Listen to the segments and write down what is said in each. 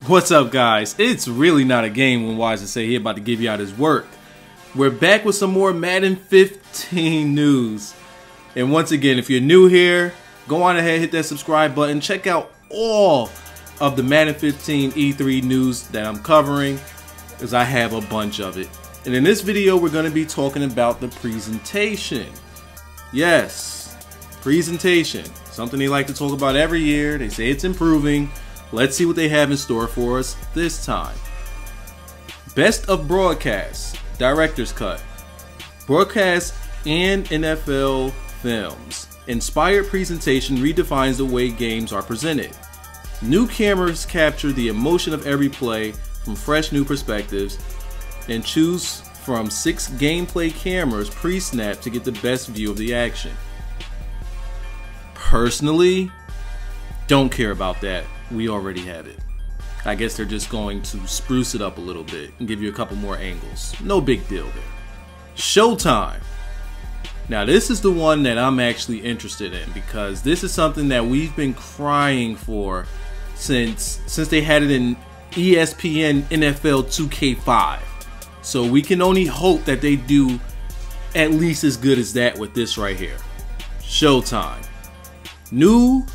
What's up, guys? It's really not a game when Wyza say he about to give you out his work. We're back with some more Madden 15 news. And once again, if you're new here, go on ahead, hit that subscribe button. Check out all of the Madden 15 E3 news that I'm covering, because I have a bunch of it. And in this video, we're going to be talking about the presentation. Yes, presentation. Something they like to talk about every year. They say it's improving. Let's see what they have in store for us this time. Best of Broadcast, Director's Cut. Broadcast and NFL films. Inspired presentation redefines the way games are presented. New cameras capture the emotion of every play from fresh new perspectives and choose from 6 gameplay cameras pre-snap to get the best view of the action. Personally, don't care about that. We already have it. I guess they're just going to spruce it up a little bit and give you a couple more angles. No big deal there. Showtime. Now this is the one that I'm actually interested in, because this is something that we've been crying for since they had it in ESPN NFL 2K5. So we can only hope that they do at least as good as that with this right here. Showtime. New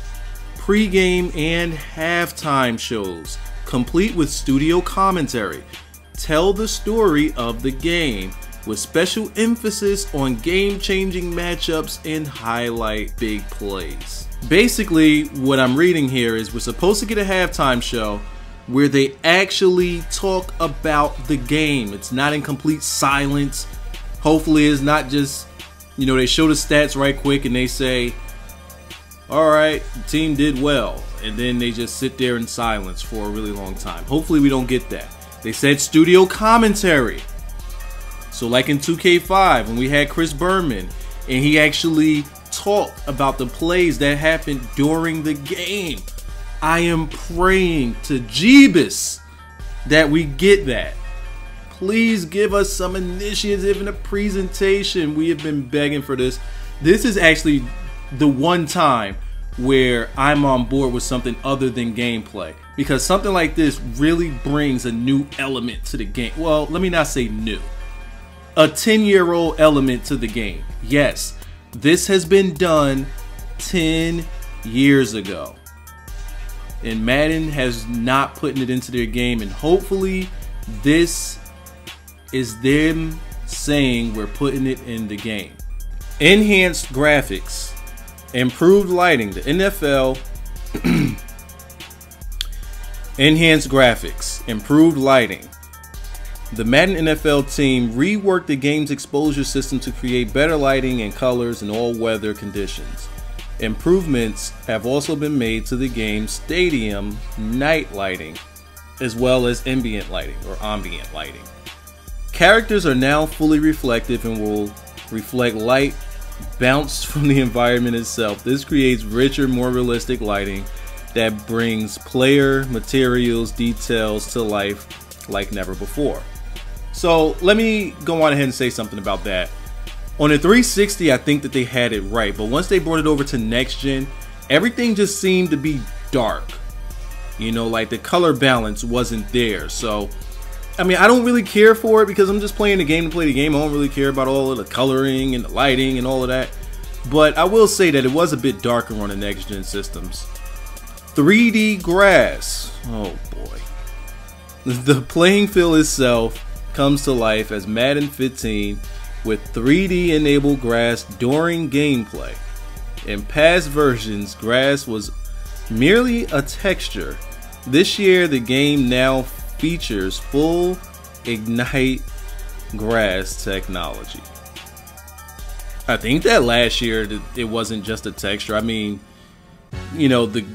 pre-game and halftime shows, complete with studio commentary. Tell the story of the game with special emphasis on game-changing matchups and highlight big plays. Basically, what I'm reading here is we're supposed to get a halftime show where they actually talk about the game. It's not in complete silence. Hopefully it's not just, they show the stats right quick and they say, alright, the team did well, and then they just sit there in silence for a really long time. Hopefully we don't get that. They said studio commentary. So like in 2K5 when we had Chris Berman and he actually talked about the plays that happened during the game. I am praying to Jeebus that we get that. Please give us some initiative in a presentation. We have been begging for this. This is actually the one time where I'm on board with something other than gameplay, because something like this really brings a new element to the game. Well, let me not say new. A 10-year-old element to the game. Yes, this has been done 10 years ago. And Madden has not putting it into their game, and hopefully this is them saying we're putting it in the game. Enhanced graphics. Improved lighting. The NFL enhanced graphics, improved lighting. The Madden NFL team reworked the game's exposure system to create better lighting and colors in all weather conditions. Improvements have also been made to the game's stadium night lighting, as well as ambient lighting. Characters are now fully reflective and will reflect light bounced from the environment itself. This creates richer, more realistic lighting that brings player, materials, details to life like never before. So let me go on ahead and say something about that. On the 360, I think that they had it right, but once they brought it over to next gen, everything just seemed to be dark. Like the color balance wasn't there. So I mean, I don't really care for it because I'm just playing the game to play the game. I don't really care about all of the coloring and the lighting and all of that. But I will say that it was a bit darker on the next gen systems. 3D grass. Oh boy. The playing field itself comes to life as Madden 15 with 3D enabled grass during gameplay. In past versions, grass was merely a texture. This year, the game now features full ignite grass technology. I think that last year it wasn't just a texture. I mean, the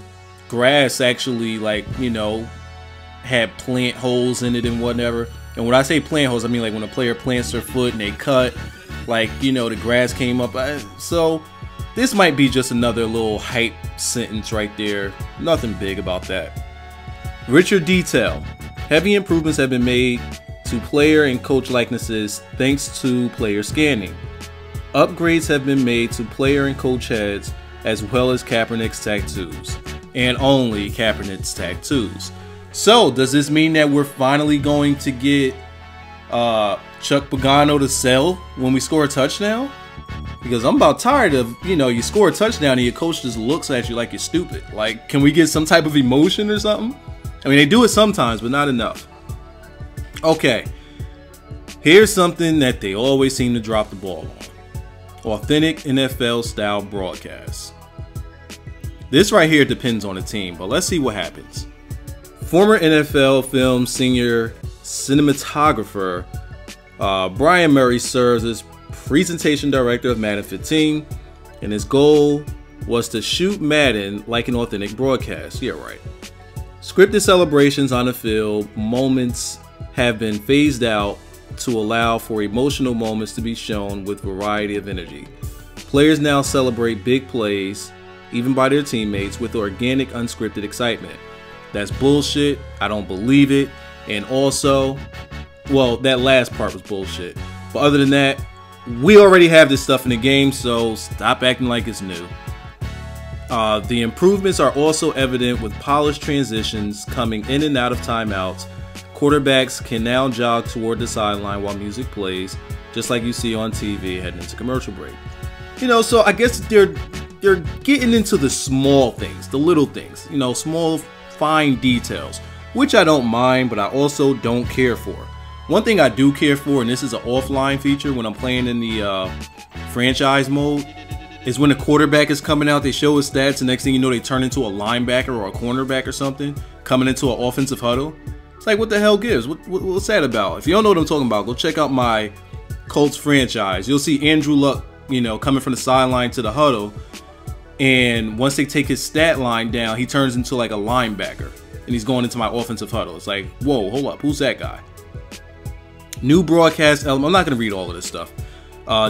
grass actually had plant holes in it and whatever. And when I say plant holes, I mean like when a player plants their foot and they cut, the grass came up. So this might be just another little hype sentence right there. Nothing big about that. Richer detail. Heavy improvements have been made to player and coach likenesses thanks to player scanning. Upgrades have been made to player and coach heads as well as Kaepernick's tattoos, and only Kaepernick's tattoos. So, does this mean that we're finally going to get Chuck Pagano to sell when we score a touchdown? Because I'm about tired of, you score a touchdown and your coach just looks at you like you're stupid. Like, can we get some type of emotion or something? I mean, they do it sometimes, but not enough. Okay, here's something that they always seem to drop the ball on. Authentic NFL style broadcasts. This right here depends on the team, but let's see what happens. Former NFL film senior cinematographer Brian Murray serves as presentation director of Madden 15, and his goal was to shoot Madden like an authentic broadcast. Yeah, right. Scripted celebrations on the field moments have been phased out to allow for emotional moments to be shown with variety of energy. Players now celebrate big plays, even by their teammates, with organic, unscripted excitement. That's bullshit. I don't believe it. And also, well, that last part was bullshit. But other than that, we already have this stuff in the game, so stop acting like it's new. The improvements are also evident with polished transitions coming in and out of timeouts. Quarterbacks can now jog toward the sideline while music plays, just like you see on TV heading into commercial break. So I guess they're getting into the small things, the little things, small, fine details, which I don't mind, but I also don't care for. One thing I do care for, and this is an offline feature when I'm playing in the franchise mode, is when the quarterback is coming out, they show his stats, and next thing you know, they turn into a linebacker or a cornerback or something, coming into an offensive huddle. It's like, what the hell gives? What's that about? If you don't know what I'm talking about, go check out my Colts franchise. You'll see Andrew Luck, coming from the sideline to the huddle, and once they take his stat line down, he turns into like a linebacker, and he's going into my offensive huddle. It's like, whoa, hold up, who's that guy? New broadcast element. I'm not going to read all of this stuff.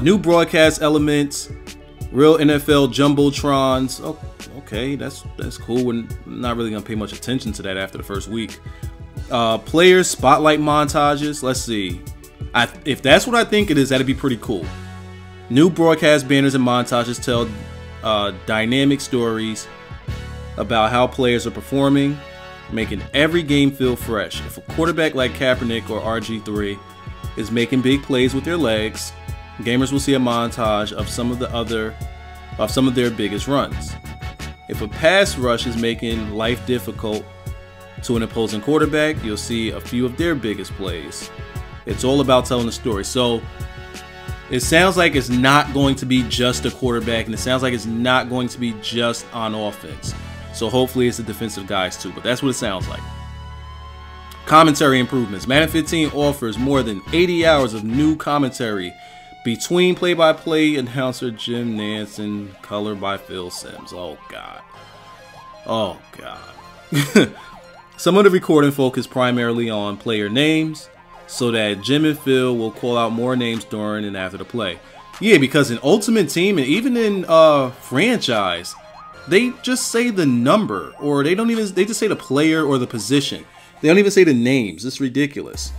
New broadcast elements, real NFL jumbotrons. Oh, okay, that's cool. We're not really going to pay much attention to that after the first week. Players spotlight montages. Let's see. If that's what I think it is, that'd be pretty cool. New broadcast banners and montages tell dynamic stories about how players are performing, making every game feel fresh. If a quarterback like Kaepernick or RG3 is making big plays with their legs, gamers will see a montage of some of their biggest runs. If a pass rush is making life difficult to an opposing quarterback, you'll see a few of their biggest plays. It's all about telling the story. So it sounds like it's not going to be just a quarterback, and it sounds like it's not going to be just on offense. So hopefully it's the defensive guys too, but that's what it sounds like. Commentary improvements. Madden 15 offers more than 80 hours of new commentary between play-by-play announcer Jim Nantz and color by Phil Simms. Oh God. Oh God. Some of the recording focus primarily on player names, so that Jim and Phil will call out more names during and after the play. Yeah, because in Ultimate Team and even in franchise, they just say the number, or they just say the player or the position. They don't even say the names. It's ridiculous.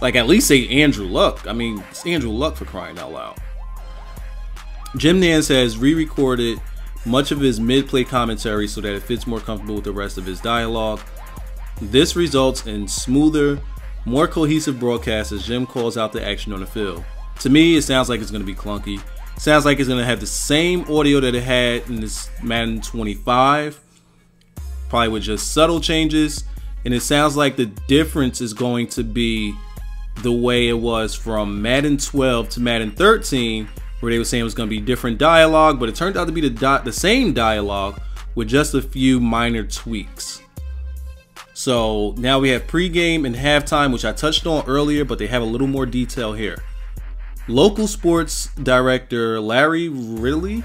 Like, at least say Andrew Luck. I mean, it's Andrew Luck, for crying out loud. Jim Nantz has re-recorded much of his mid-play commentary so that it fits more comfortable with the rest of his dialogue. This results in smoother, more cohesive broadcasts as Jim calls out the action on the field. To me, it sounds like it's going to be clunky. Sounds like it's going to have the same audio that it had in this Madden 25, probably with just subtle changes. And it sounds like the difference is going to be the way it was from Madden 12 to Madden 13, where they were saying it was going to be different dialogue, but it turned out to be the same dialogue with just a few minor tweaks. So now we have pregame and halftime, which I touched on earlier, but they have a little more detail here. Local sports director Larry Ridley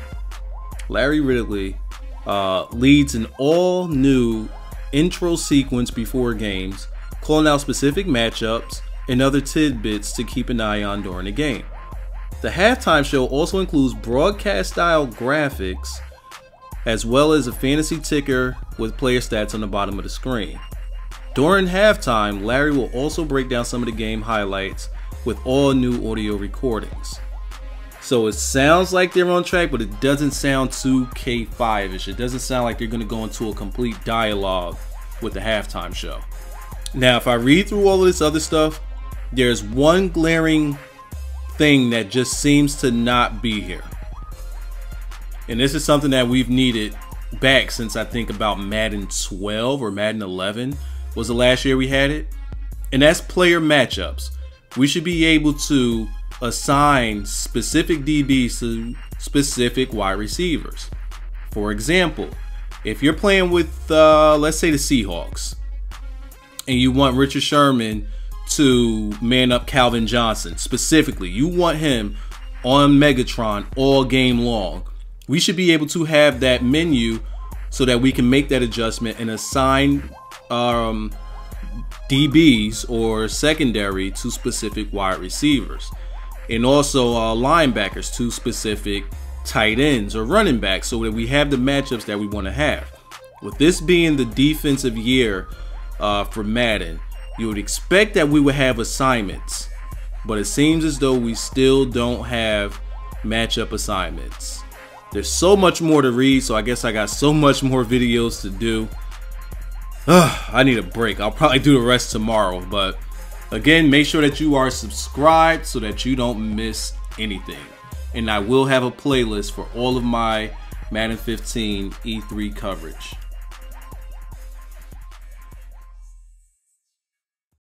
leads an all-new intro sequence before games, calling out specific matchups and other tidbits to keep an eye on during the game. The halftime show also includes broadcast-style graphics, as well as a fantasy ticker with player stats on the bottom of the screen. During halftime, Larry will also break down some of the game highlights with all new audio recordings. So it sounds like they're on track, but it doesn't sound too K5-ish. It doesn't sound like they're going to go into a complete dialogue with the halftime show. Now, if I read through all of this other stuff, there's one glaring thing that just seems to not be here. And this is something that we've needed back since I think about Madden 12 or Madden 11 was the last year we had it. And that's player matchups. We should be able to assign specific DBs to specific wide receivers. For example, if you're playing with, let's say the Seahawks, and you want Richard Sherman to man up Calvin Johnson, specifically, you want him on Megatron all game long, we should be able to have that menu so that we can make that adjustment and assign DBs or secondary to specific wide receivers, and also linebackers to specific tight ends or running backs, so that we have the matchups that we want to have. With this being the defensive year for Madden, you would expect that we would have assignments, but it seems as though we still don't have matchup assignments. There's so much more to read, so I guess I got so much more videos to do. I need a break. I'll probably do the rest tomorrow, but again, make sure that you are subscribed so that you don't miss anything. And I will have a playlist for all of my Madden 15 E3 coverage.